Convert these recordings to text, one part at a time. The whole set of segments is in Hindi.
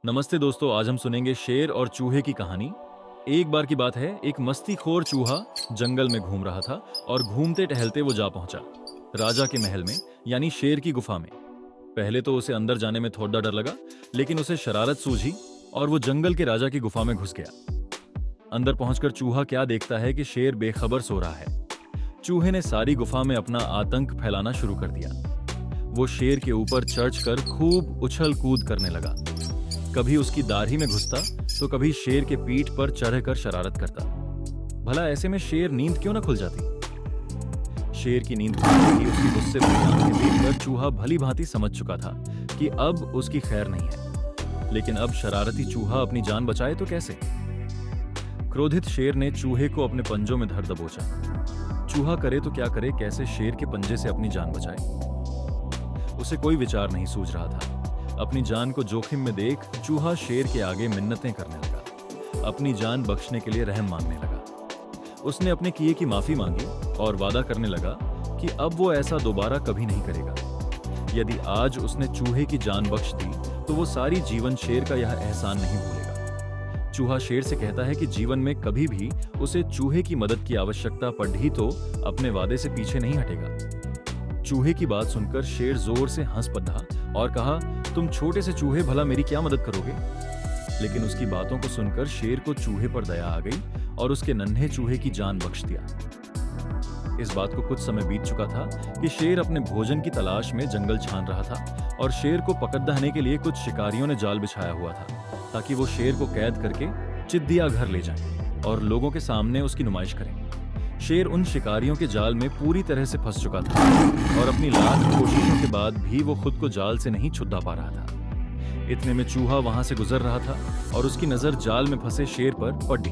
नमस्ते दोस्तों, आज हम सुनेंगे शेर और चूहे की कहानी। एक बार की बात है, एक मस्तीखोर चूहा जंगल में घूम रहा था और घूमते टहलते वो जा पहुंचा राजा के महल में, यानी शेर की गुफा में। पहले तो उसे अंदर जाने में थोड़ा डर लगा, लेकिन उसे शरारत सूझी और वो जंगल के राजा की गुफा में घुस गया। अंदर पहुंचकर चूहा क्या देखता है कि शेर बेखबर सो रहा है। चूहे ने सारी गुफा में अपना आतंक फैलाना शुरू कर दिया। वो शेर के ऊपर चढ़कर खूब उछल कूद करने लगा। कभी उसकी दाढ़ी में घुसता तो कभी शेर के पीठ पर चढ़कर शरारत करता। भला ऐसे में शेर नींद क्यों न खुल जाती। शेर की नींद खुलने की उसकी गुस्से भरी आंखें देखकर चूहा भली भांति समझ चुका था कि अब उसकी खैर नहीं है। लेकिन अब शरारती चूहा अपनी जान बचाए तो कैसे। क्रोधित शेर ने चूहे को अपने पंजों में धर दबोचा। चूहा करे तो क्या करे, कैसे शेर के पंजे से अपनी जान बचाए। उसे कोई विचार नहीं सूझ रहा था। अपनी जान को जोखिम में देख चूहा शेर के आगे मिन्नतें करने लगा, अपनी जान बख्शने के लिए रहम मांगने लगा। उसने अपने किए की माफी मांगी और वादा करने लगा कि अब वो ऐसा दोबारा कभी नहीं करेगा। यदि आज उसने चूहे की जान बख्श दी तो वो सारी जीवन शेर का यह एहसान नहीं भूलेगा। चूहा शेर से कहता है कि जीवन में कभी भी उसे चूहे की मदद की आवश्यकता पड़ी तो अपने वादे से पीछे नहीं हटेगा। चूहे की बात सुनकर शेर जोर से हंस पड़ा और कहा, तुम छोटे से चूहे भला मेरी क्या मदद करोगे। लेकिन उसकी बातों को सुनकर शेर को चूहे पर दया आ गई और उसके नन्हे चूहे की जान बख्श दिया। इस बात को कुछ समय बीत चुका था कि शेर अपने भोजन की तलाश में जंगल छान रहा था और शेर को पकड़ने के लिए कुछ शिकारियों ने जाल बिछाया हुआ था ताकि वो शेर को कैद करके चिद्दिया घर ले जाएं और लोगों के सामने उसकी नुमाइश करें। शेर उन शिकारियों के जाल में पूरी तरह से फंस चुका था और अपनी लाख कोशिशों के बाद भी वो खुद को जाल से नहीं छुड़ा पा रहा था। इतने में चूहा वहां से गुजर रहा था और उसकी नजर जाल में फंसे शेर पर पड़ी।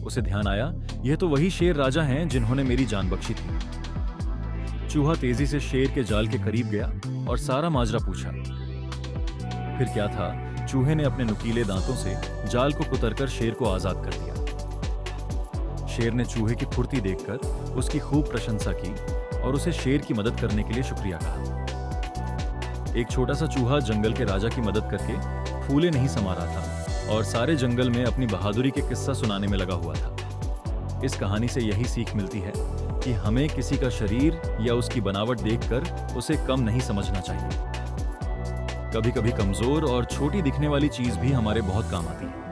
उसे ध्यान आया, यह तो वही शेर राजा हैं जिन्होंने मेरी जान बख्शी थी। चूहा तेजी से शेर के जाल के करीब गया और सारा माजरा पूछा। फिर क्या था, चूहे ने अपने नुकीले दांतों से जाल को कुतरकर शेर को आजाद कर दिया। शेर ने चूहे की फुर्ती देखकर उसकी खूब प्रशंसा की और उसे शेर की मदद करने के लिए शुक्रिया कहा। एक छोटा सा चूहा जंगल के राजा की मदद करके फूले नहीं समा रहा था और सारे जंगल में अपनी बहादुरी के किस्सा सुनाने में लगा हुआ था। इस कहानी से यही सीख मिलती है कि हमें किसी का शरीर या उसकी बनावट देखकर उसे कम नहीं समझना चाहिए। कभी कभी कमजोर और छोटी दिखने वाली चीज भी हमारे बहुत काम आती है।